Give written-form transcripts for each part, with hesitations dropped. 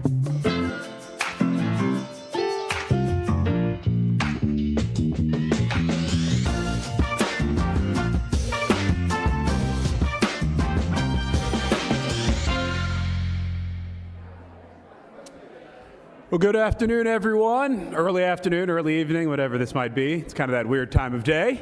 Well, good afternoon, everyone. Early afternoon, early evening, whatever this might be. It's kind of that weird time of day.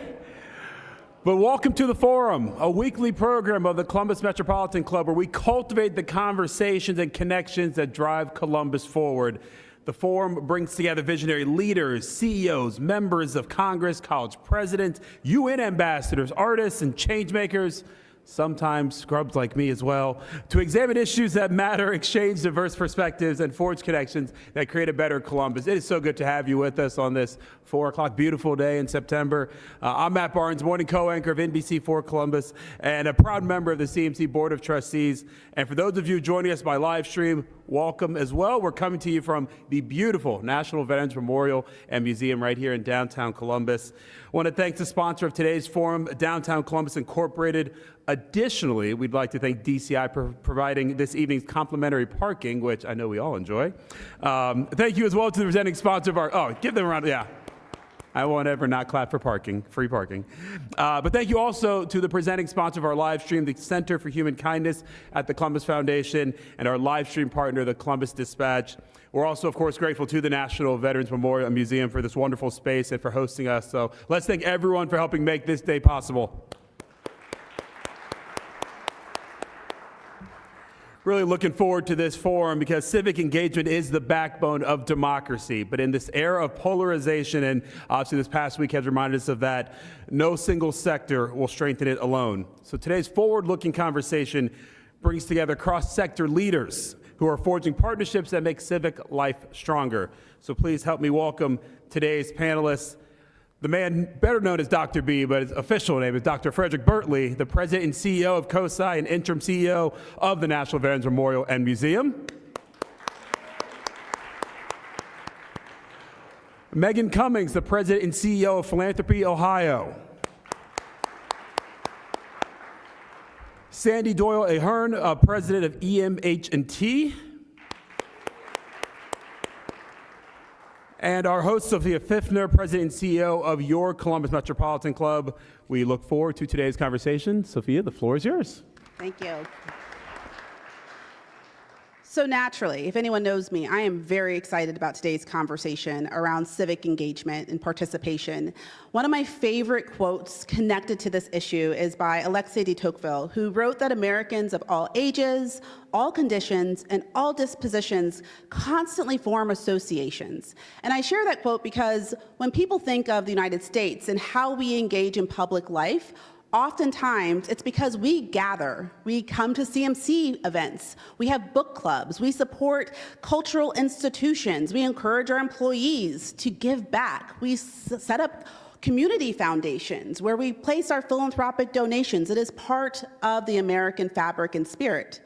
But welcome to The Forum, a weekly program of the Columbus Metropolitan Club where we cultivate the conversations and connections that drive Columbus forward. The Forum brings together visionary leaders, CEOs, members of Congress, college presidents, UN ambassadors, artists, and changemakers, sometimes scrubs like me as well, to examine issues that matter, exchange diverse perspectives, and forge connections that create a better Columbus. It is so good to have you with us on this 4 o'clock beautiful day in September. I'm Matt Barnes, morning co-anchor of NBC4 Columbus, and a proud member of the CMC Board of Trustees. And for those of you joining us by live stream, welcome as well. We're coming to you from the beautiful National Veterans Memorial and Museum right here in downtown Columbus. I want to thank the sponsor of today's forum, Downtown Columbus Incorporated. Additionally, we'd like to thank DCI for providing this evening's complimentary parking, which I know we all enjoy. Thank you as well to the presenting sponsor of our, give them a round, yeah. I won't ever not clap for parking, free parking. But thank you also to the presenting sponsor of our live stream, the Center for Human Kindness at the Columbus Foundation, and our live stream partner, the Columbus Dispatch. We're also, of course, grateful to the National Veterans Memorial and Museum for this wonderful space and for hosting us. So let's thank everyone for helping make this day possible. Really looking forward to this forum because civic engagement is the backbone of democracy. But in this era of polarization, and obviously this past week has reminded us of that, no single sector will strengthen it alone. So today's forward-looking conversation brings together cross-sector leaders who are forging partnerships that make civic life stronger. So please help me welcome today's panelists. The man better known as Dr. B, but his official name is Dr. Frederic Bertley, the president and CEO of COSI and interim CEO of the National Veterans Memorial and Museum. Meghan Cummings, the president and CEO of Philanthropy, Ohio. Sandy Doyle-Ahern, president of EMH&T. And our host, Sophia Fifner, president and CEO of your Columbus Metropolitan Club. We look forward to today's conversation. Sophia, the floor is yours. Thank you. So naturally, if anyone knows me, I am very excited about today's conversation around civic engagement and participation. One of my favorite quotes connected to this issue is by Alexis de Tocqueville, who wrote that Americans of all ages, all conditions, and all dispositions constantly form associations. And I share that quote because when people think of the United States and how we engage in public life, oftentimes, it's because we gather. We come to CMC events. We have book clubs. We support cultural institutions. We encourage our employees to give back. We set up community foundations where we place our philanthropic donations. It is part of the American fabric and spirit.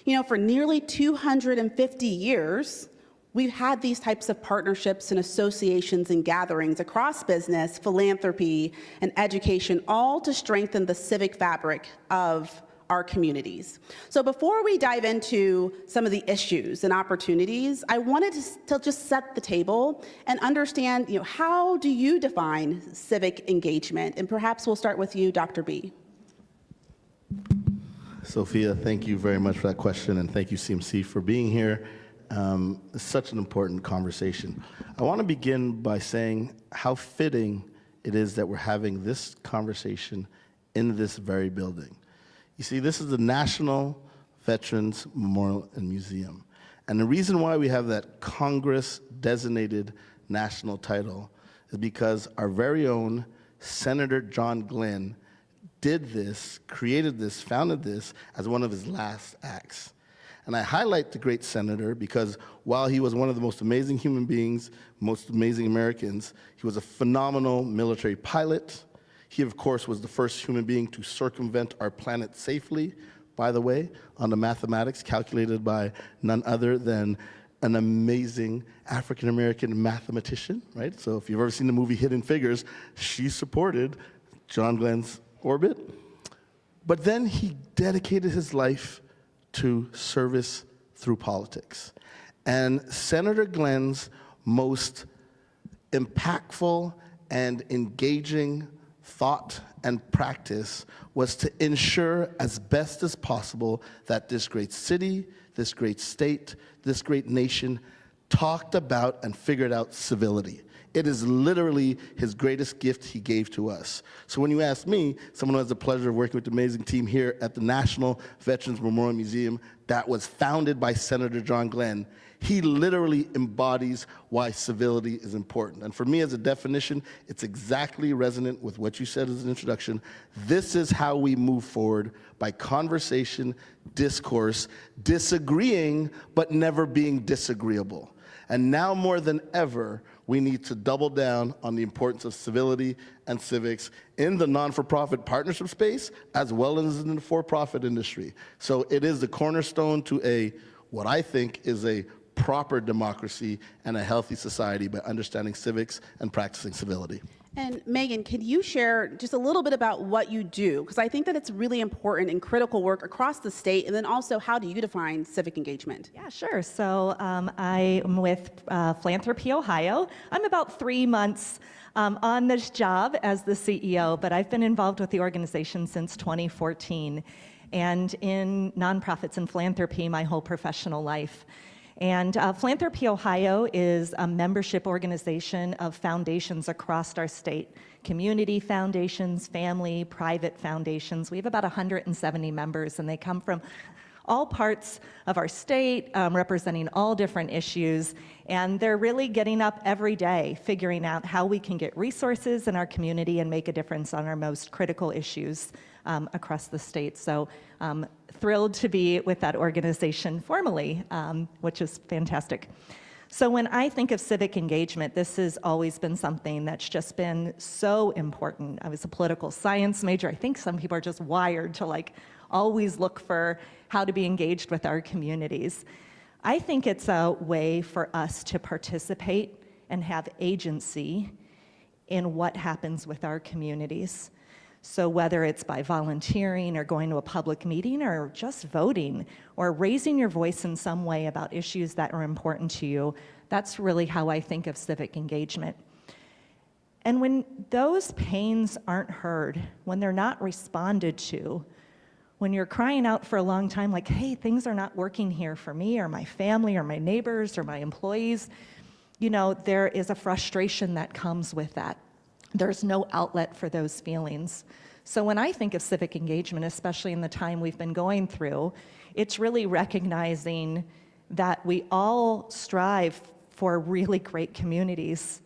You know, for nearly 250 years, we've had these types of partnerships and associations and gatherings across business, philanthropy, and education, all to strengthen the civic fabric of our communities. So before we dive into some of the issues and opportunities, I wanted to just set the table and understand, how do you define civic engagement? And perhaps we'll start with you, Dr. B. Sophia, thank you very much for that question, and thank you, CMC, for being here. It's such an important conversation. I want to begin by saying how fitting it is that we're having this conversation in this very building. You see, this is the National Veterans Memorial and Museum. And the reason why we have that Congress-designated national title is because our very own Senator John Glenn did this, created this, founded this as one of his last acts. And I highlight the great senator because while he was one of the most amazing human beings, most amazing Americans, he was a phenomenal military pilot. He, of course, was the first human being to circumvent our planet safely, by the way, on the mathematics calculated by none other than an amazing African-American mathematician, right? So if you've ever seen the movie Hidden Figures, she supported John Glenn's orbit. But then he dedicated his life to service through politics. And Senator Glenn's most impactful and engaging thought and practice was to ensure as best as possible that this great city, this great state, this great nation talked about and figured out civility. It is literally his greatest gift he gave to us. So when you ask me, someone who has the pleasure of working with the amazing team here at the National Veterans Memorial Museum that was founded by Senator John Glenn, he literally embodies why civility is important. And for me as a definition, it's exactly resonant with what you said as an introduction. This is how we move forward, by conversation, discourse, disagreeing, but never being disagreeable. And now more than ever, we need to double down on the importance of civility and civics in the non-for-profit partnership space, as well as in the for-profit industry. So it is the cornerstone to what I think is a proper democracy and a healthy society, by understanding civics and practicing civility. And Meghan, can you share just a little bit about what you do? Because I think that it's really important and critical work across the state, and then also how do you define civic engagement? Yeah, sure. So I am with Philanthropy, Ohio. I'm about 3 months on this job as the CEO, but I've been involved with the organization since 2014, and in nonprofits and philanthropy my whole professional life. And Philanthropy Ohio is a membership organization of foundations across our state. Community foundations, family, private foundations. We have about 170 members, and they come from all parts of our state, representing all different issues. And they're really getting up every day, figuring out how we can get resources in our community and make a difference on our most critical issues across the state. So thrilled to be with that organization formally, which is fantastic. So when I think of civic engagement, this has always been something that's just been so important. I was a political science major. I think some people are just wired to always look for how to be engaged with our communities. I think it's a way for us to participate and have agency in what happens with our communities. So whether it's by volunteering or going to a public meeting or just voting or raising your voice in some way about issues that are important to you, that's really how I think of civic engagement. And when those pains aren't heard, when they're not responded to, when you're crying out for a long time like, hey, things are not working here for me or my family or my neighbors or my employees, there is a frustration that comes with that. There's no outlet for those feelings. So when I think of civic engagement, especially in the time we've been going through, it's really recognizing that we all strive for really great communities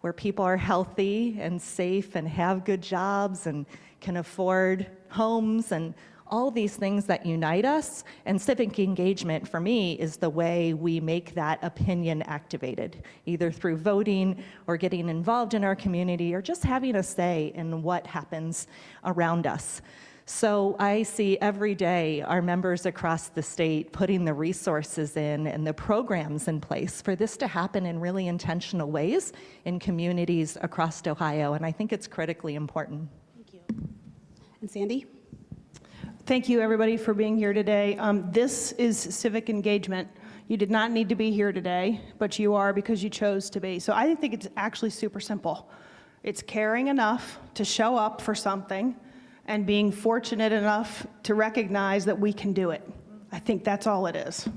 where people are healthy and safe and have good jobs and can afford homes and all these things that unite us. And civic engagement, for me, is the way we make that opinion activated, either through voting or getting involved in our community or just having a say in what happens around us. So I see every day our members across the state putting the resources in and the programs in place for this to happen in really intentional ways in communities across Ohio, and I think it's critically important. Thank you. And Sandy? Thank you, everybody, for being here today. This is civic engagement. You did not need to be here today, but you are because you chose to be. So I think it's actually super simple. It's caring enough to show up for something and being fortunate enough to recognize that we can do it. I think that's all it is.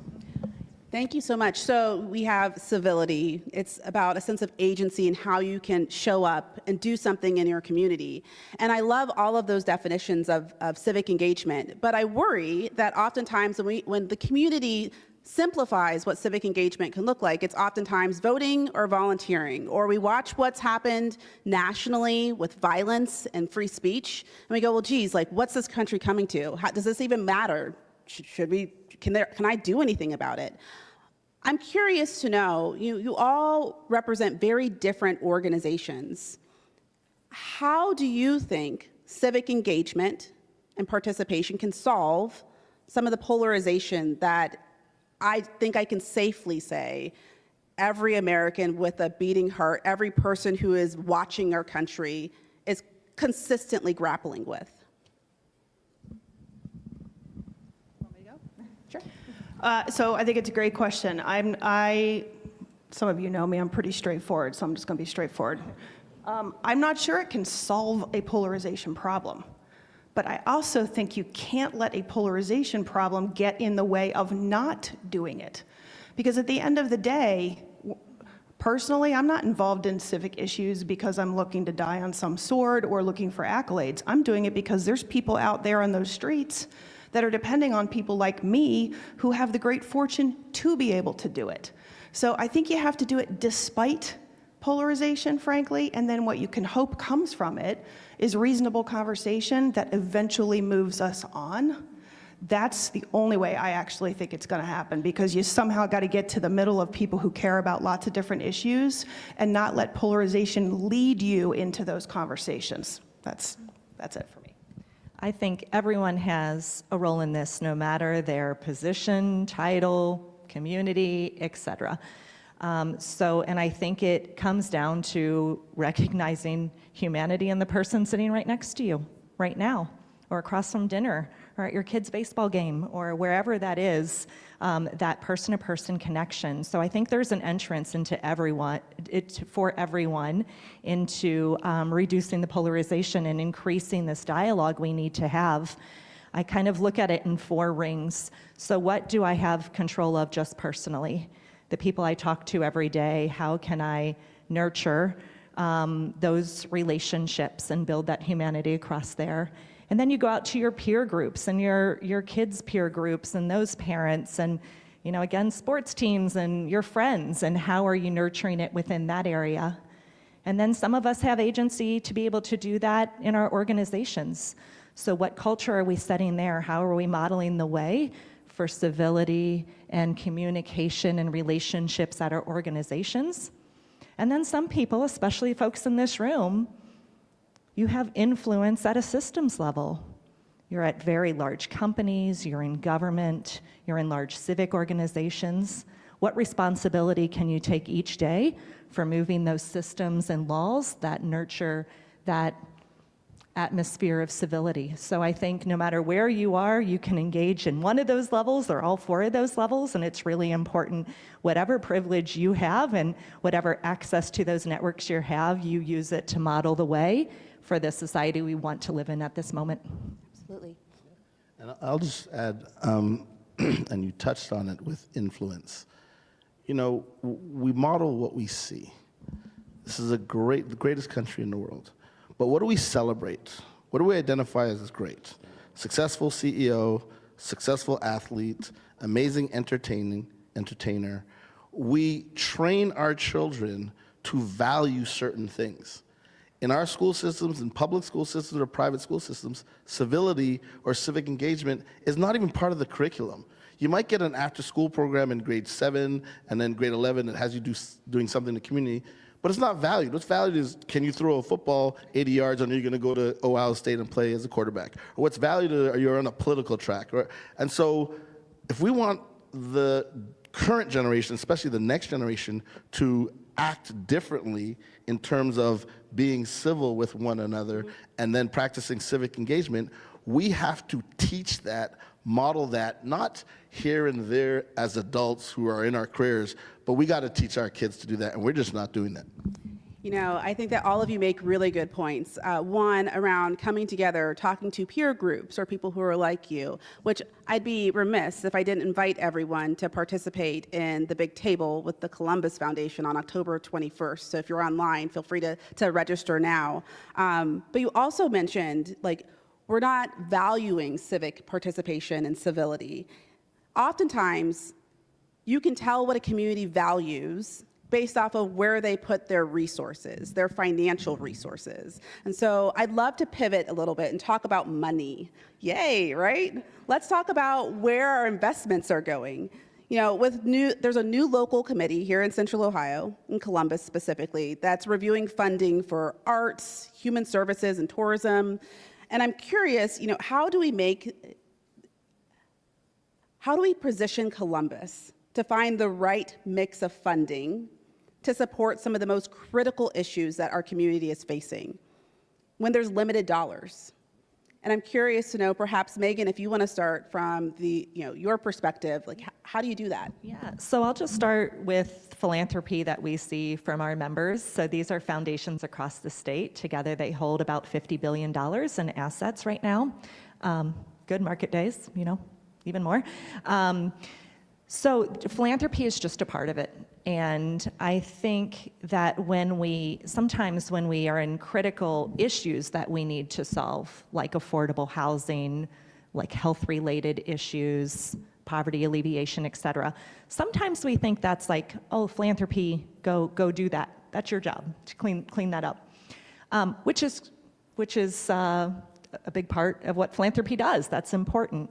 Thank you so much. So we have civility. It's about a sense of agency and how you can show up and do something in your community. And I love all of those definitions of civic engagement, but I worry that oftentimes when the community simplifies what civic engagement can look like, it's oftentimes voting or volunteering, or we watch what's happened nationally with violence and free speech, and we go, well, geez, what's this country coming to? Does this even matter? Can I do anything about it? I'm curious to know, you all represent very different organizations. How do you think civic engagement and participation can solve some of the polarization that I think I can safely say every American with a beating heart, every person who is watching our country is consistently grappling with? Want me to go? Sure. So I think it's a great question. Some of you know me, I'm pretty straightforward, so I'm just going to be straightforward. I'm not sure it can solve a polarization problem, but I also think you can't let a polarization problem get in the way of not doing it. Because at the end of the day, personally, I'm not involved in civic issues because I'm looking to die on some sword or looking for accolades. I'm doing it because there's people out there on those streets that are depending on people like me who have the great fortune to be able to do it. So I think you have to do it despite polarization, frankly, and then what you can hope comes from it is reasonable conversation that eventually moves us on. That's the only way I actually think it's going to happen, because you somehow got to get to the middle of people who care about lots of different issues and not let polarization lead you into those conversations. That's it for me. I think everyone has a role in this, no matter their position, title, community, etc. And I think it comes down to recognizing humanity in the person sitting right next to you right now, or across from dinner, or at your kid's baseball game, or wherever that is, that person-to-person connection. So I think there's an entrance into for everyone into reducing the polarization and increasing this dialogue we need to have. I kind of look at it in 4 rings. So what do I have control of just personally? The people I talk to every day, how can I nurture those relationships and build that humanity across there? And then you go out to your peer groups and your kids' peer groups and those parents and, again, sports teams and your friends, and how are you nurturing it within that area? And then some of us have agency to be able to do that in our organizations. So what culture are we setting there? How are we modeling the way for civility and communication and relationships at our organizations? And then some people, especially folks in this room, you have influence at a systems level. You're at very large companies, you're in government, you're in large civic organizations. What responsibility can you take each day for moving those systems and laws that nurture that atmosphere of civility? So I think no matter where you are, you can engage in one of those levels or all 4 of those levels, and it's really important, whatever privilege you have and whatever access to those networks you have, you use it to model the way for the society we want to live in at this moment. Absolutely. And I'll just add, and you touched on it with influence. We model what we see. This is the greatest country in the world. But what do we celebrate? What do we identify as great? Successful CEO, successful athlete, amazing entertainer. We train our children to value certain things. In our school systems, in public school systems or private school systems, civility or civic engagement is not even part of the curriculum. You might get an after-school program in grade 7 and then grade 11 that has you doing something in the community, but it's not valued. What's valued is, can you throw a football 80 yards, or are you going to go to Ohio State and play as a quarterback? Or what's valued is, are you on a political track? And so if we want the current generation, especially the next generation, to act differently in terms of being civil with one another and then practicing civic engagement, we have to teach that, model that, not here and there as adults who are in our careers, but we got to teach our kids to do that, and we're just not doing that. I think that all of you make really good points. One, around coming together, talking to peer groups or people who are like you, which I'd be remiss if I didn't invite everyone to participate in the big table with the Columbus Foundation on October 21st. So if you're online, feel free to register now. But you also mentioned, we're not valuing civic participation and civility. Oftentimes, you can tell what a community values based off of where they put their resources, their financial resources. And so I'd love to pivot a little bit and talk about money. Yay, right? Let's talk about where our investments are going. There's a new local committee here in Central Ohio, in Columbus specifically, that's reviewing funding for arts, human services, and tourism. And I'm curious, how do we position Columbus to find the right mix of funding to support some of the most critical issues that our community is facing when there's limited dollars? And I'm curious to know, perhaps, Meghan, if you want to start from your perspective, like how do you do that? Yeah, so I'll just start with philanthropy that we see from our members. So these are foundations across the state. Together they hold about $50 billion in assets right now. Good market days, even more. So philanthropy is just a part of it. And I think that sometimes when we are in critical issues that we need to solve, like affordable housing, like health-related issues, poverty alleviation, et cetera, sometimes we think that's like, oh, philanthropy, go do that. That's your job, to clean that up, which is a big part of what philanthropy does. That's important.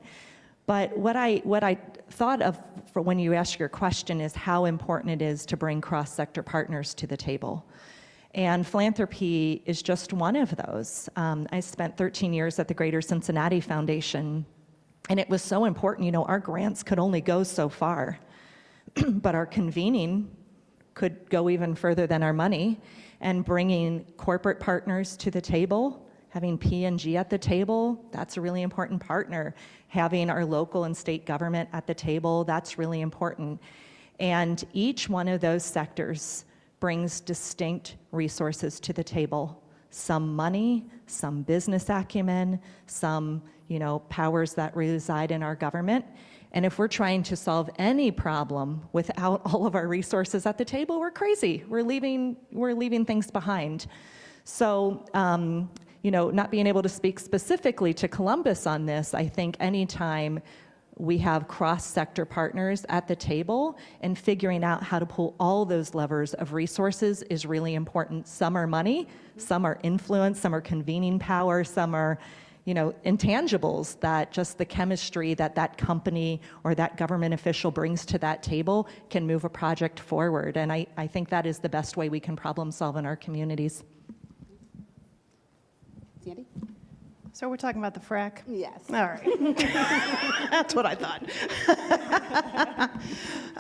But what I thought of for when you ask your question is how important it is to bring cross-sector partners to the table. And philanthropy is just one of those. I spent 13 years at the Greater Cincinnati Foundation, and it was so important. Our grants could only go so far, but our convening could go even further than our money, and bringing corporate partners to the table, having P&G at the table, that's a really important partner. Having our local and state government at the table, that's really important. And each one of those sectors brings distinct resources to the table. Some money, some business acumen, some powers that reside in our government. And if we're trying to solve any problem without all of our resources at the table, we're crazy. We're leaving things behind. So, not being able to speak specifically to Columbus on this, I think anytime we have cross-sector partners at the table and figuring out how to pull all those levers of resources is really important. Some are money, some are influence, some are convening power, some are intangibles that just the chemistry that company or that government official brings to that table can move a project forward. And I think that is the best way we can problem solve in our communities. Sandy? So we're talking about the frack? Yes. All right. That's what I thought.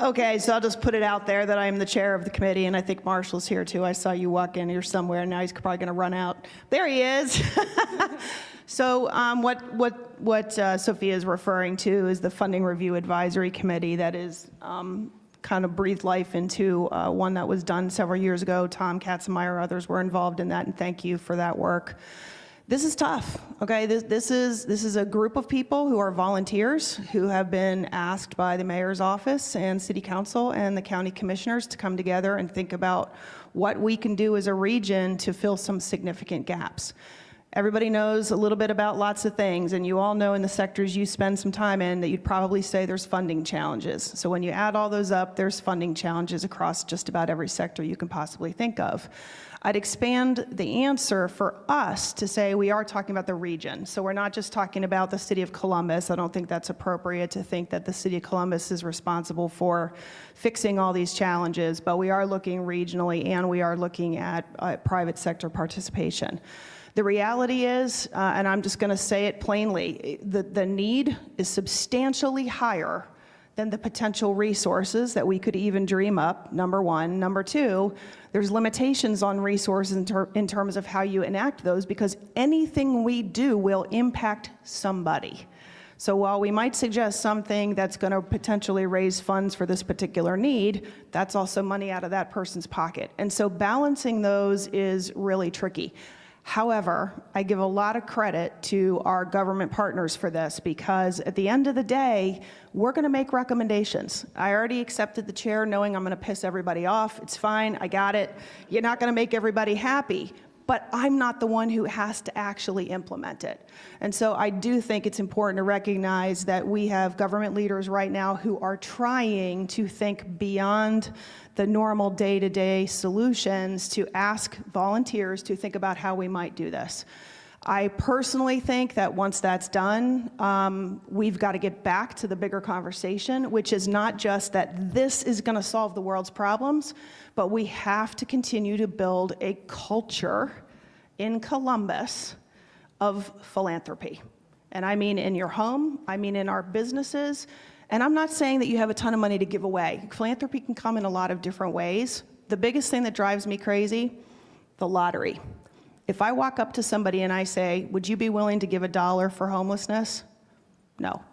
Okay, so I'll just put it out there that I am the chair of the committee, and I think Marshall's here too. I saw you walk in here somewhere, and now he's probably going to run out. There he is. So what Sophia is referring to is the Funding Review Advisory Committee that is kind of breathed life into one that was done several years ago. Tom Katzenmeyer, others were involved in that, and thank you for that work. This is tough, okay? This is a group of people who are volunteers who have been asked by the mayor's office and city council and the county commissioners to come together and think about what we can do as a region to fill some significant gaps. Everybody knows a little bit about lots of things, and you all know in the sectors you spend some time in that you'd probably say there's funding challenges. So when you add all those up, there's funding challenges across just about every sector you can possibly think of. I'd expand the answer for us to say we are talking about the region. So we're not just talking about the city of Columbus. I don't think that's appropriate to think that the city of Columbus is responsible for fixing all these challenges, but we are looking regionally and we are looking at private sector participation. The reality is, and I'm just going to say it plainly, the need is substantially higher than the potential resources that we could even dream up, number one. Number two, there's limitations on resources in terms of how you enact those, because anything we do will impact somebody. So while we might suggest something that's going to potentially raise funds for this particular need, that's also money out of that person's pocket. And so balancing those is really tricky. However, I give a lot of credit to our government partners for this, because at the end of the day, we're going to make recommendations. I already accepted the chair knowing I'm going to piss everybody off. It's fine. I got it. You're not going to make everybody happy, but I'm not the one who has to actually implement it. And so I do think it's important to recognize that we have government leaders right now who are trying to think beyond the normal day-to-day solutions to ask volunteers to think about how we might do this. I personally think that once that's done, we've got to get back to the bigger conversation, which is not just that this is going to solve the world's problems, but we have to continue to build a culture in Columbus of philanthropy. And I mean in your home, I mean in our businesses. And I'm not saying that you have a ton of money to give away. Philanthropy can come in a lot of different ways. The biggest thing that drives me crazy, the lottery. If I walk up to somebody and I say, would you be willing to give $1 for homelessness? No.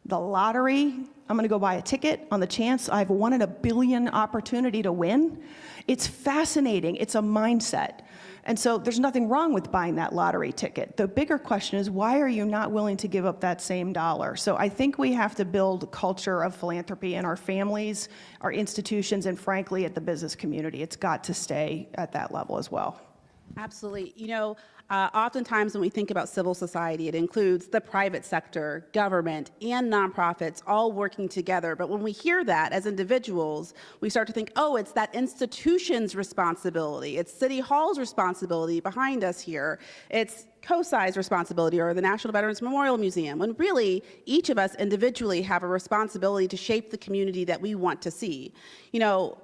The lottery, I'm going to go buy a ticket on the chance I've won a $1 billion opportunity to win. It's fascinating. It's a mindset. And so there's nothing wrong with buying that lottery ticket. The bigger question is, why are you not willing to give up that same dollar? So I think we have to build a culture of philanthropy in our families, our institutions, and frankly, at the business community. It's got to stay at that level as well. Absolutely. You know, oftentimes when we think about civil society, it includes the private sector, government, and nonprofits all working together. But when we hear that as individuals, we start to think, oh, it's that institution's responsibility. It's City Hall's responsibility behind us here. It's COSI's responsibility or the National Veterans Memorial Museum, when really each of us individually have a responsibility to shape the community that we want to see. You know,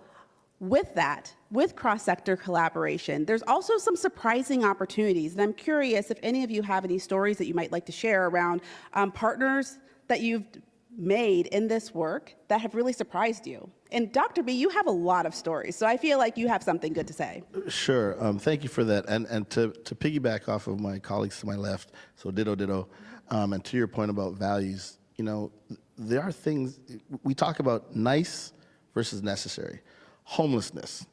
with that, with cross-sector collaboration, there's also some surprising opportunities. And I'm curious if any of you have any stories that you might like to share around partners that you've made in this work that have really surprised you. And Dr. B, you have a lot of stories, so I feel like you have something good to say. Sure. Thank you for that. And to piggyback off of my colleagues to my left, so ditto, and to your point about values, you know, there are things, we talk about nice versus necessary. Homelessness,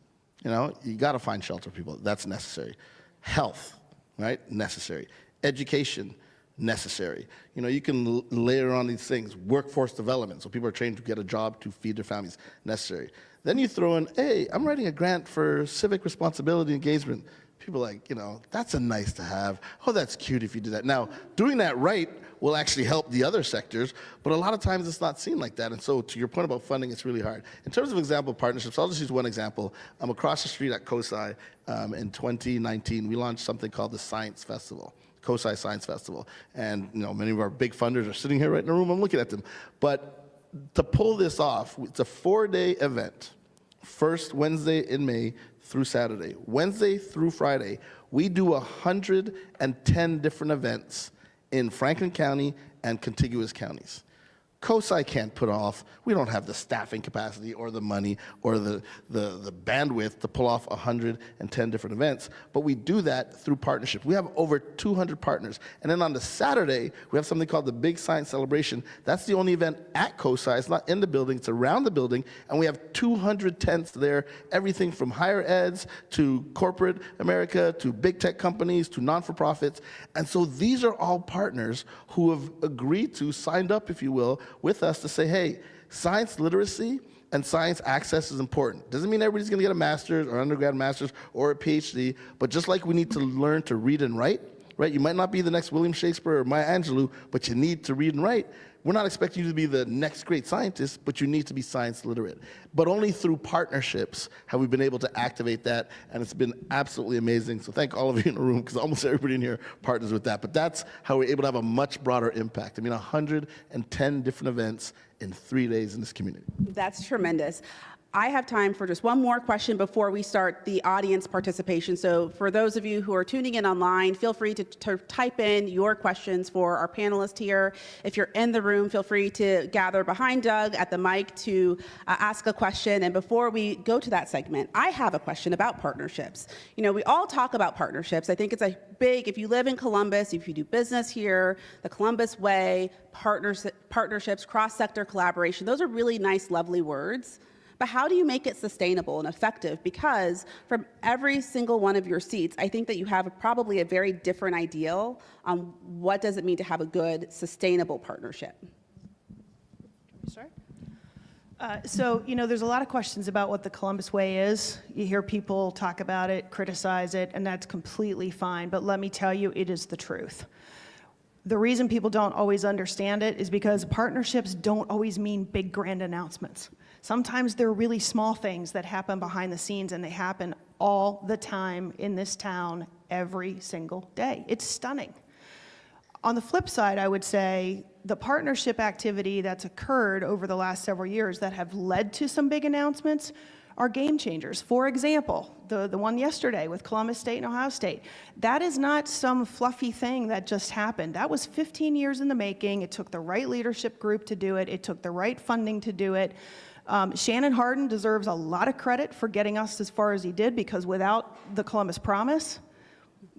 you know, you got to find shelter for people. That's necessary. Health, right? Necessary. Education, necessary. You know, you can layer on these things. Workforce development, so people are trained to get a job to feed their families, necessary. Then you throw in, hey, I'm writing a grant for civic responsibility engagement. People are like, you know, that's a nice to have. Oh, that's cute if you do that. Now, doing that right will actually help the other sectors, but a lot of times it's not seen like that. And so to your point about funding, it's really hard. In terms of example partnerships, I'll just use one example. I'm across the street at COSI in 2019. We launched something called the Science Festival, COSI Science Festival. And you know, many of our big funders are sitting here right in the room. I'm looking at them. But to pull this off, it's a 4-day event. First Wednesday in May through Saturday. Wednesday through Friday, we do 110 different events in Franklin County and contiguous counties. COSI can't put off, we don't have the staffing capacity or the money or the bandwidth to pull off 110 different events, but we do that through partnership. We have over 200 partners. And then on the Saturday, we have something called the Big Science Celebration. That's the only event at COSI. It's not in the building, it's around the building, and we have 200 tents there, everything from higher eds to corporate America to big tech companies to non-for-profits. And so these are all partners who have agreed to, signed up, if you will, with us to say, hey, science literacy and science access is important. Doesn't mean everybody's gonna get a master's or undergrad master's or a PhD, but just like we need to learn to read and write, right? You might not be the next William Shakespeare or Maya Angelou, but you need to read and write. We're not expecting you to be the next great scientist, but you need to be science literate. But only through partnerships have we been able to activate that, and it's been absolutely amazing. So thank all of you in the room, because almost everybody in here partners with that. But that's how we're able to have a much broader impact. I mean, 110 different events in 3 days in this community. That's tremendous. I have time for just one more question before we start the audience participation. So for those of you who are tuning in online, feel free to type in your questions for our panelists here. If you're in the room, feel free to gather behind Doug at the mic to ask a question. And before we go to that segment, I have a question about partnerships. You know, we all talk about partnerships. I think it's a big, if you live in Columbus, if you do business here, the Columbus way, partnerships, cross-sector collaboration, those are really nice, lovely words. But how do you make it sustainable and effective? Because from every single one of your seats, I think that you have probably a very different ideal on what does it mean to have a good, sustainable partnership. Sorry? So, you know, there's a lot of questions about what the Columbus way is. You hear people talk about it, criticize it, and that's completely fine. But let me tell you, it is the truth. The reason people don't always understand it is because partnerships don't always mean big, grand announcements. Sometimes they're really small things that happen behind the scenes, and they happen all the time in this town every single day. It's stunning. On the flip side, I would say the partnership activity that's occurred over the last several years that have led to some big announcements are game changers. For example, the one yesterday with Columbus State and Ohio State. That is not some fluffy thing that just happened. That was 15 years in the making. It took the right leadership group to do it. It took the right funding to do it. Shannon Hardin deserves a lot of credit for getting us as far as he did, because without the Columbus Promise,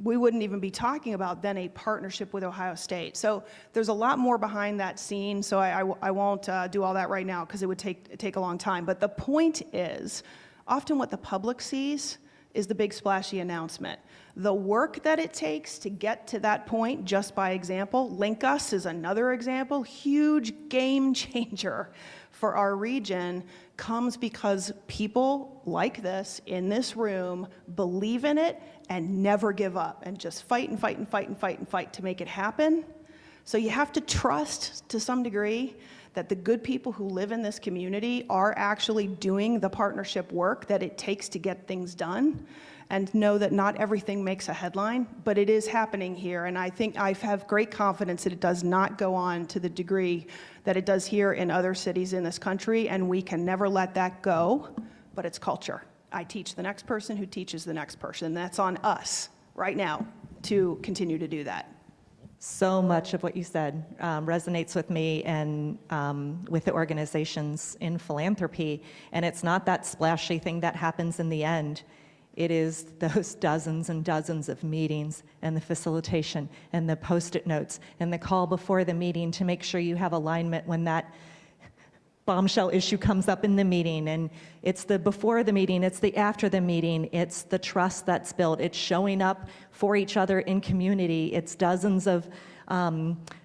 we wouldn't even be talking about then a partnership with Ohio State. So there's a lot more behind that scene, so I won't do all that right now because it would take a long time. But the point is, often what the public sees is the big splashy announcement. The work that it takes to get to that point, just by example, Link Us is another example, huge game changer for our region, comes because people like this in this room believe in it and never give up and just fight and fight and fight and fight and fight to make it happen. So you have to trust to some degree that the good people who live in this community are actually doing the partnership work that it takes to get things done, and know that not everything makes a headline, but it is happening here. And I think I have great confidence that it does not go on to the degree that it does here in other cities in this country, and we can never let that go, but it's culture. I teach the next person who teaches the next person. That's on us right now to continue to do that. So much of what you said resonates with me and with the organizations in philanthropy. And it's not that splashy thing that happens in the end. It is those dozens and dozens of meetings and the facilitation and the Post-it notes and the call before the meeting to make sure you have alignment when that bombshell issue comes up in the meeting. And it's the before the meeting, it's the after the meeting, it's the trust that's built, it's showing up for each other in community, it's dozens of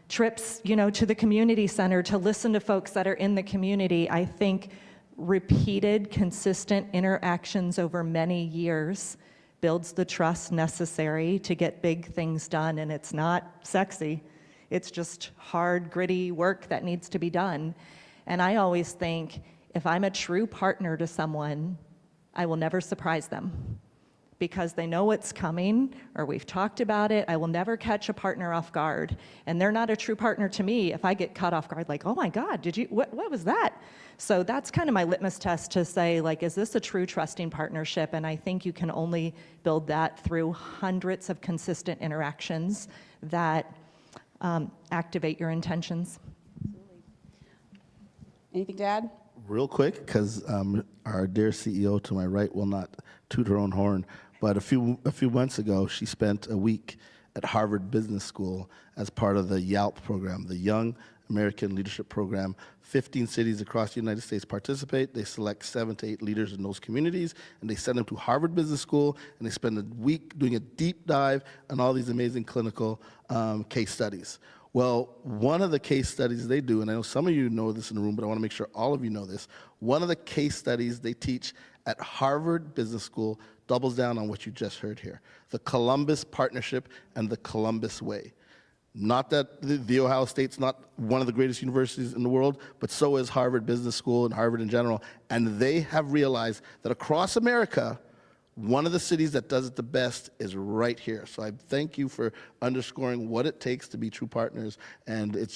trips, to the community center to listen to folks that are in the community. I think repeated, consistent interactions over many years builds the trust necessary to get big things done. And it's not sexy. It's just hard, gritty work that needs to be done. And I always think, if I'm a true partner to someone, I will never surprise them because they know what's coming or we've talked about it. I will never catch a partner off guard. And they're not a true partner to me if I get caught off guard, like, oh my God, what was that? So that's kind of my litmus test to say, like, is this a true trusting partnership? And I think you can only build that through hundreds of consistent interactions that activate your intentions. Anything to add? Real quick, because our dear CEO to my right will not toot her own horn, but a few months ago, she spent a week at Harvard Business School as part of the YALP program, the Young American Leadership Program. 15 cities across the United States participate. They select 7 to 8 leaders in those communities, and they send them to Harvard Business School, and they spend a week doing a deep dive on all these amazing clinical case studies. Well, one of the case studies they do, and I know some of you know this in the room, but I want to make sure all of you know this. One of the case studies they teach at Harvard Business School doubles down on what you just heard here. The Columbus Partnership and the Columbus Way. Not that the Ohio State's not one of the greatest universities in the world, but so is Harvard Business School and Harvard in general. And they have realized that across America, one of the cities that does it the best is right here. So I thank you for underscoring what it takes to be true partners. And it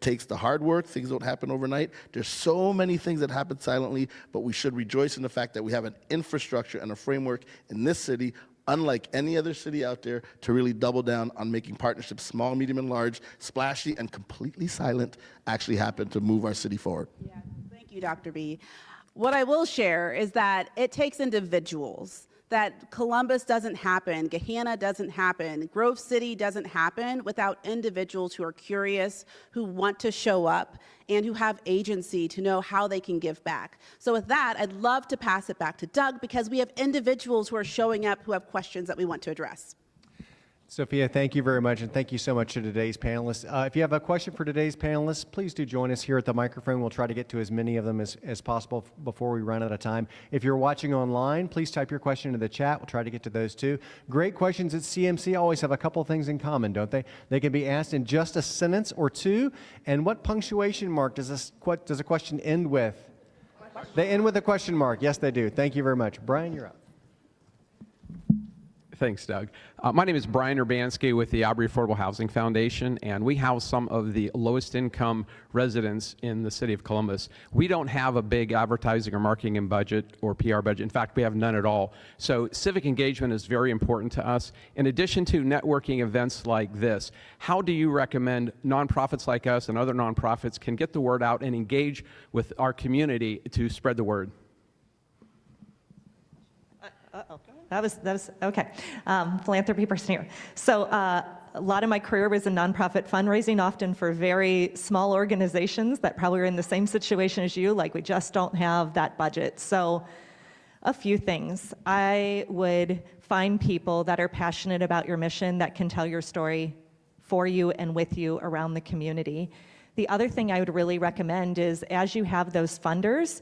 takes the hard work. Things don't happen overnight. There's so many things that happen silently, but we should rejoice in the fact that we have an infrastructure and a framework in this city, unlike any other city out there, to really double down on making partnerships, small, medium, and large, splashy, and completely silent, actually happen to move our city forward. Yeah, thank you, Dr. B. What I will share is that it takes individuals. That Columbus doesn't happen, Gahanna doesn't happen, Grove City doesn't happen without individuals who are curious, who want to show up, and who have agency to know how they can give back. So with that, I'd love to pass it back to Doug because we have individuals who are showing up who have questions that we want to address. Sophia, thank you very much, and thank you so much to today's panelists. If you have a question for today's panelists, please do join us here at the microphone. We'll try to get to as many of them as possible before we run out of time. If you're watching online, please type your question into the chat. We'll try to get to those too. Great questions at CMC always have a couple things in common, don't they? They can be asked in just a sentence or two. And what punctuation mark does a question end with? They end with a question mark. Yes, they do. Thank you very much. Brian, you're up. Thanks, Doug. My name is Brian Urbanski with the Aubrey Affordable Housing Foundation, and we house some of the lowest income residents in the city of Columbus. We don't have a big advertising or marketing budget or PR budget. In fact, we have none at all. So civic engagement is very important to us. In addition to networking events like this, how do you recommend nonprofits like us and other nonprofits can get the word out and engage with our community to spread the word? Uh-oh. That was okay. Philanthropy person here. So a lot of my career was in nonprofit fundraising, often for very small organizations that probably are in the same situation as you, like we just don't have that budget. So a few things. I would find people that are passionate about your mission that can tell your story for you and with you around the community. The other thing I would really recommend is as you have those funders,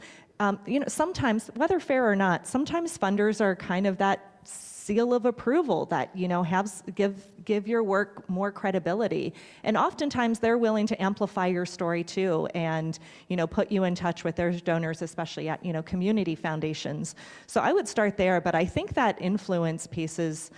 sometimes, whether fair or not, sometimes funders are kind of that seal of approval that, give your work more credibility. And oftentimes they're willing to amplify your story too and, put you in touch with their donors, especially at, community foundations. So I would start there, but I think that influence piece is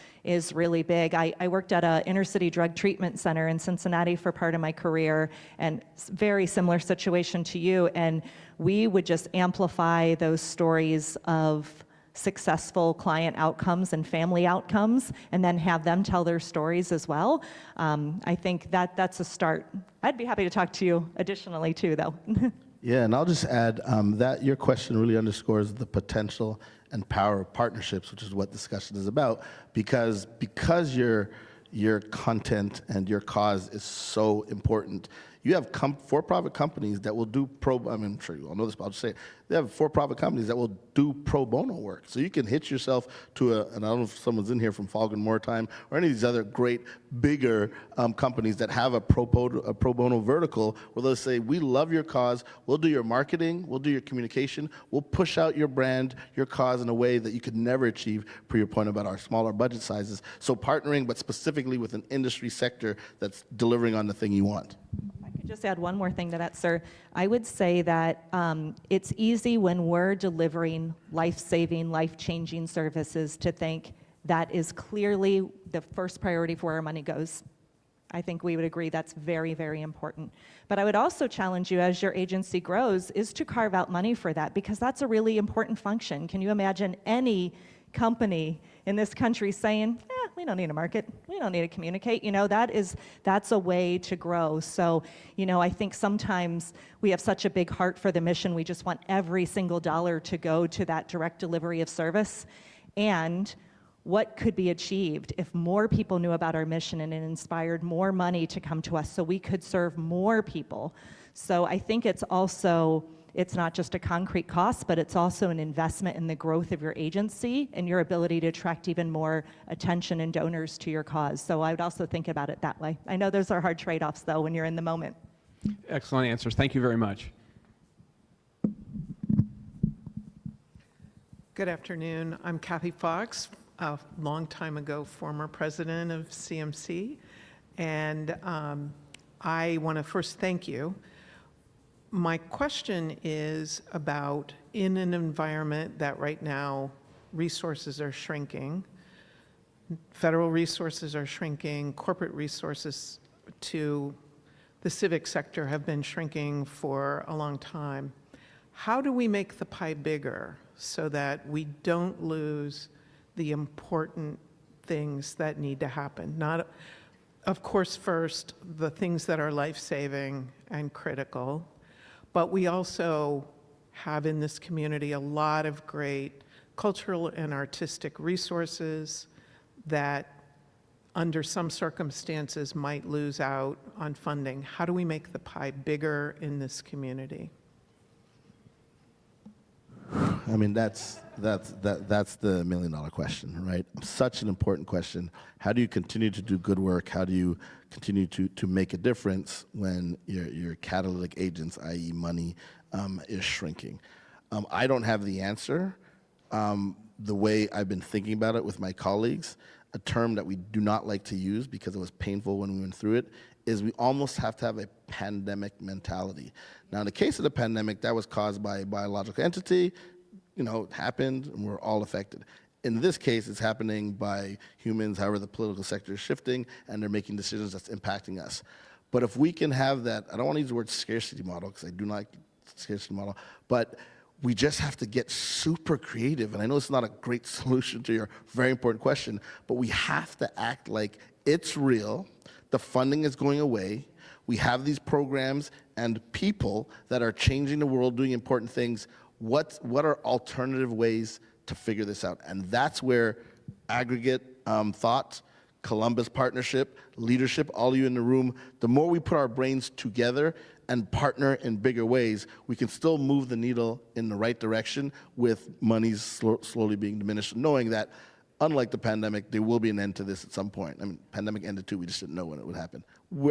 really big. I worked at an inner city drug treatment center in Cincinnati for part of my career, and very similar situation to you, and we would just amplify those stories of successful client outcomes and family outcomes, and then have them tell their stories as well. I think that's a start. I'd be happy to talk to you additionally too, though. Yeah, and I'll just add that your question really underscores the potential and power of partnerships, which is what discussion is about, because your content and your cause is so important. You have for-profit companies that will do I'm sure you all know this, but I'll just say it. They have for-profit companies that will do pro bono work. So you can hitch yourself to and I don't know if someone's in here from Falcon Maritime or any of these other great, bigger companies that have a pro bono vertical where they'll say, we love your cause, we'll do your marketing, we'll do your communication, we'll push out your brand, your cause in a way that you could never achieve, per your point about our smaller budget sizes. So partnering, but specifically with an industry sector that's delivering on the thing you want. Just add one more thing to that, sir. I would say that it's easy when we're delivering life-saving, life-changing services to think that is clearly the first priority for where our money goes. I think we would agree that's very, very important. But I would also challenge you as your agency grows is to carve out money for that, because that's a really important function. Can you imagine any company in this country saying, we don't need to market, we don't need to communicate, that's a way to grow. So, I think sometimes we have such a big heart for the mission, we just want every single dollar to go to that direct delivery of service. And what could be achieved if more people knew about our mission and it inspired more money to come to us so we could serve more people. So I think it's not just a concrete cost, but it's also an investment in the growth of your agency and your ability to attract even more attention and donors to your cause. So I would also think about it that way. I know those are hard trade-offs, though, when you're in the moment. Excellent answers. Thank you very much. Good afternoon. I'm Kathy Fox, a long time ago former president of CMC, and I want to first thank you. My question is about, in an environment that right now resources are shrinking, federal resources are shrinking, corporate resources to the civic sector have been shrinking for a long time. How do we make the pie bigger so that we don't lose the important things that need to happen? Not, of course, first, the things that are life-saving and critical, but we also have in this community a lot of great cultural and artistic resources that under some circumstances might lose out on funding. How do we make the pie bigger in this community? I mean, that's the million-dollar question, right? Such an important question. How do you continue to do good work? How do you continue to make a difference when your catalytic agents, i.e. money, is shrinking? I don't have the answer. The way I've been thinking about it with my colleagues, a term that we do not like to use because it was painful when we went through it, is we almost have to have a pandemic mentality. Now, in the case of the pandemic, that was caused by a biological entity. It happened, and we're all affected. In this case, it's happening by humans, however the political sector is shifting, and they're making decisions that's impacting us. But if we can have that, I don't want to use the word scarcity model, because I do not like scarcity model, but we just have to get super creative. And I know it's not a great solution to your very important question, but we have to act like it's real, the funding is going away, we have these programs and people that are changing the world, doing important things. What are alternative ways to figure this out? And that's where aggregate thought, Columbus partnership, leadership, all of you in the room, the more we put our brains together and partner in bigger ways, we can still move the needle in the right direction with monies slowly being diminished, knowing that unlike the pandemic, there will be an end to this at some point. I mean, pandemic ended too, we just didn't know when it would happen.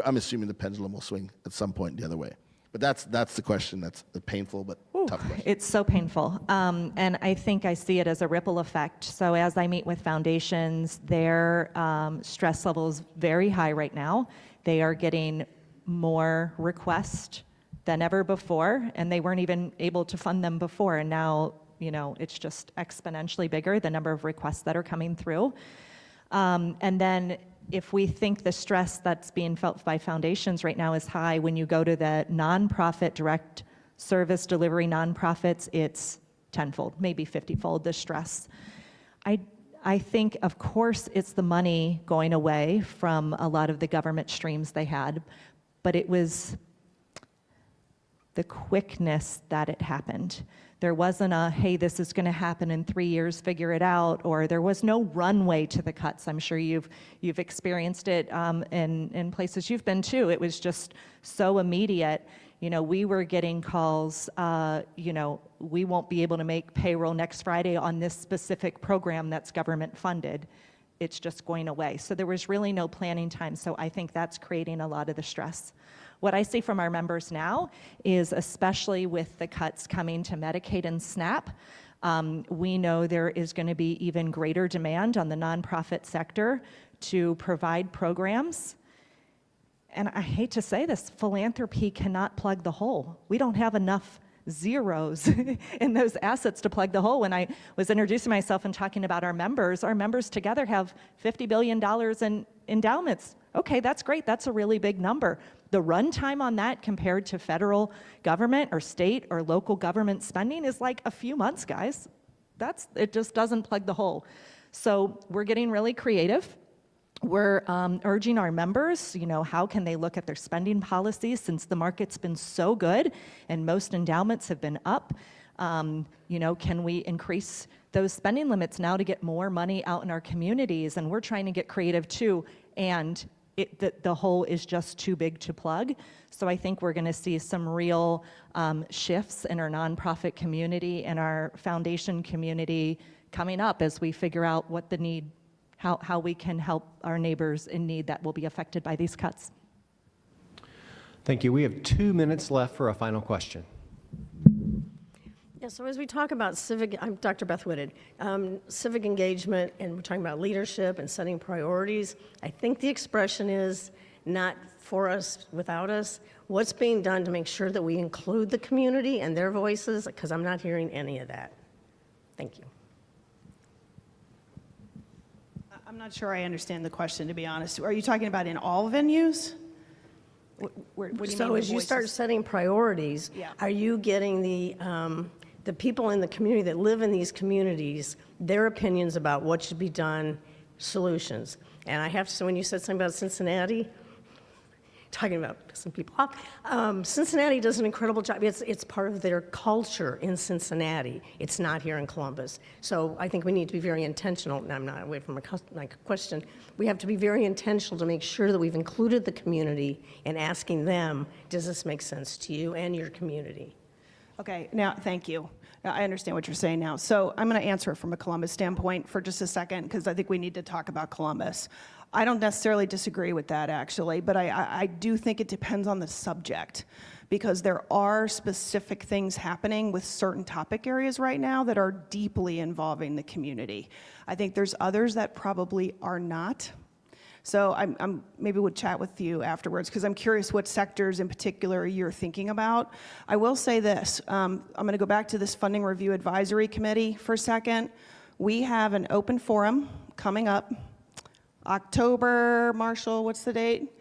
I'm assuming the pendulum will swing at some point the other way. But that's the question. That's the painful but tough question. It's so painful. And I think I see it as a ripple effect. So as I meet with foundations, their stress level is very high right now. They are getting more requests than ever before, and they weren't even able to fund them before. And now, you know, it's just exponentially bigger, the number of requests that are coming through. And then if we think the stress that's being felt by foundations right now is high, when you go to the nonprofit direct service delivery nonprofits, it's tenfold, maybe 50-fold the stress. I think, of course, it's the money going away from a lot of the government streams they had, but it was the quickness that it happened. There wasn't a, hey, this is going to happen in 3 years, figure it out, or there was no runway to the cuts. I'm sure you've experienced it in places you've been too. It was just so immediate. You know, we were getting calls, you know, we won't be able to make payroll next Friday on this specific program that's government funded. It's just going away. So there was really no planning time. So I think that's creating a lot of the stress. What I see from our members now is, especially with the cuts coming to Medicaid and SNAP, we know there is going to be even greater demand on the nonprofit sector to provide programs. And I hate to say this, philanthropy cannot plug the hole. We don't have enough zeros in those assets to plug the hole. When I was introducing myself and talking about our members together have $50 billion in endowments. Okay, that's great. That's a really big number. The runtime on that compared to federal government or state or local government spending is like a few months, guys. It just doesn't plug the hole. So we're getting really creative. We're urging our members, you know, how can they look at their spending policies since the market's been so good and most endowments have been up? You know, can we increase those spending limits now to get more money out in our communities? And we're trying to get creative too. And the hole is just too big to plug. So I think we're going to see some real shifts in our nonprofit community and our foundation community coming up as we figure out what the need, how we can help our neighbors in need that will be affected by these cuts. Thank you. We have 2 minutes left for a final question. Yeah, so as we talk about civic, I'm Dr. Beth Whitted, civic engagement, and we're talking about leadership and setting priorities, I think the expression is not for us, without us. What's being done to make sure that we include the community and their voices? Because I'm not hearing any of that. Thank you. I'm not sure I understand the question, to be honest. Are you talking about in all venues? What do you mean So as you start setting priorities, Yeah. are you getting the people in the community that live in these communities, their opinions about what should be done, solutions? And I have to say, when you said something about Cincinnati, talking about pissing people off, Cincinnati does an incredible job. It's part of their culture in Cincinnati. It's not here in Columbus. So I think we need to be very intentional, and I'm not away from my question. We have to be very intentional to make sure that we've included the community and asking them, does this make sense to you and your community? Okay, now, thank you. Now, I understand what you're saying now. So I'm going to answer it from a Columbus standpoint for just a second, because I think we need to talk about Columbus. I don't necessarily disagree with that, actually, but I do think it depends on the subject, because there are specific things happening with certain topic areas right now that are deeply involving the community. I think there's others that probably are not. So I'm maybe would chat with you afterwards, because I'm curious what sectors in particular you're thinking about. I will say this, I'm going to go back to this Funding Review Advisory Committee for a second. We have an open forum coming up, October, Marshall, what's the date?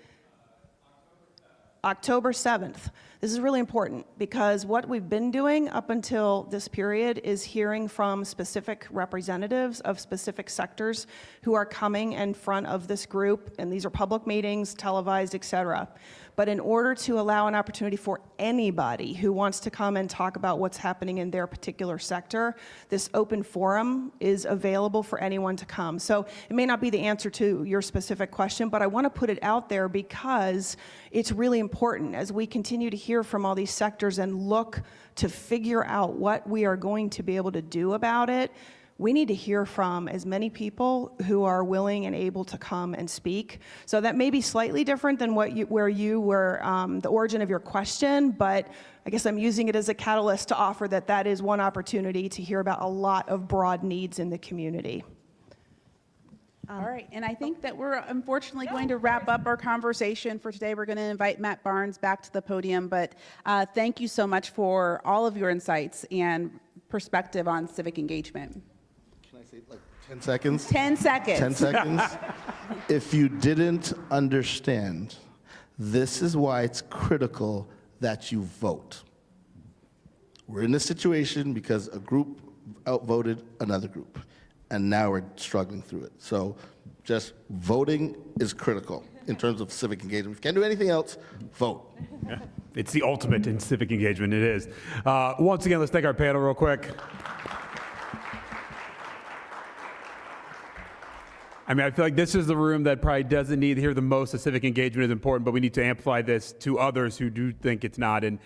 October 7th. This is really important because what we've been doing up until this period is hearing from specific representatives of specific sectors who are coming in front of this group, and these are public meetings, televised, et cetera. But in order to allow an opportunity for anybody who wants to come and talk about what's happening in their particular sector, this open forum is available for anyone to come. So it may not be the answer to your specific question, but I want to put it out there because it's really important as we continue to hear from all these sectors and look to figure out what we are going to be able to do about it. We need to hear from as many people who are willing and able to come and speak. So that may be slightly different than where you were, the origin of your question, but I guess I'm using it as a catalyst to offer that is one opportunity to hear about a lot of broad needs in the community. All right, and I think that we're unfortunately going to wrap up our conversation for today. We're going to invite Matt Barnes back to the podium, but thank you so much for all of your insights and perspective on civic engagement. Can I say like 10 seconds? 10 seconds. 10 seconds. If you didn't understand, this is why it's critical that you vote. We're in this situation because a group outvoted another group, and now we're struggling through it. So just voting is critical in terms of civic engagement. If you can't do anything else, vote. Yeah. It's the ultimate in civic engagement, it is. Once again, let's thank our panel real quick. I mean, I feel like this is the room that probably doesn't need to hear the most that civic engagement is important, but we need to amplify this to others who do think it's not, and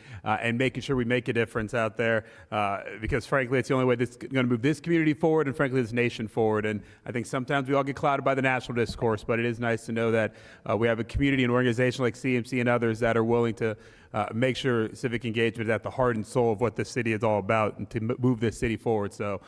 making sure we make a difference out there, because frankly, it's the only way that's going to move this community forward and frankly this nation forward. And I think sometimes we all get clouded by the national discourse, but it is nice to know that we have a community and organization like CMC and others that are willing to make sure civic engagement is at the heart and soul of what this city is all about and to move this city forward. So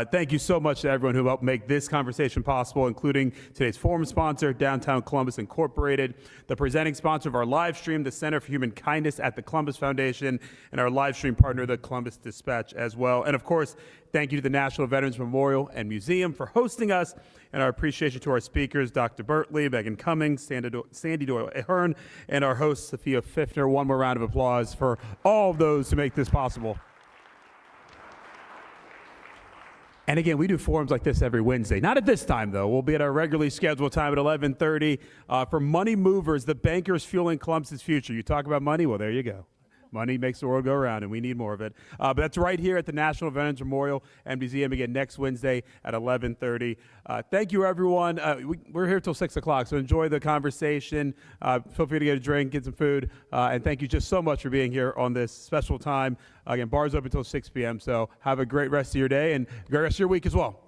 thank you so much to everyone who helped make this conversation possible, including today's forum sponsor, Downtown Columbus Incorporated, the presenting sponsor of our live stream, the Center for Human Kindness at the Columbus Foundation, and our live stream partner, the Columbus Dispatch as well. And of course, thank you to the National Veterans Memorial and Museum for hosting us, and our appreciation to our speakers, Dr. Bertley, Meghan Cummings, Sandy Doyle-Ahern, and our host, Sophia Fifner. One more round of applause for all of those who make this possible. And again, we do forums like this every Wednesday. Not at this time, though. We'll be at our regularly scheduled time at 11:30 for Money Movers, the bankers fueling Columbus's future. You talk about money? Well, there you go. Money makes the world go around, and we need more of it. But that's right here at the National Veterans Memorial and Museum again next Wednesday at 11:30. Thank you, everyone. We're here till 6 o'clock, so enjoy the conversation. Feel free to get a drink, get some food, and thank you just so much for being here on this special time. Again, bars open until 6 p.m., so have a great rest of your day and a great rest of your week as well.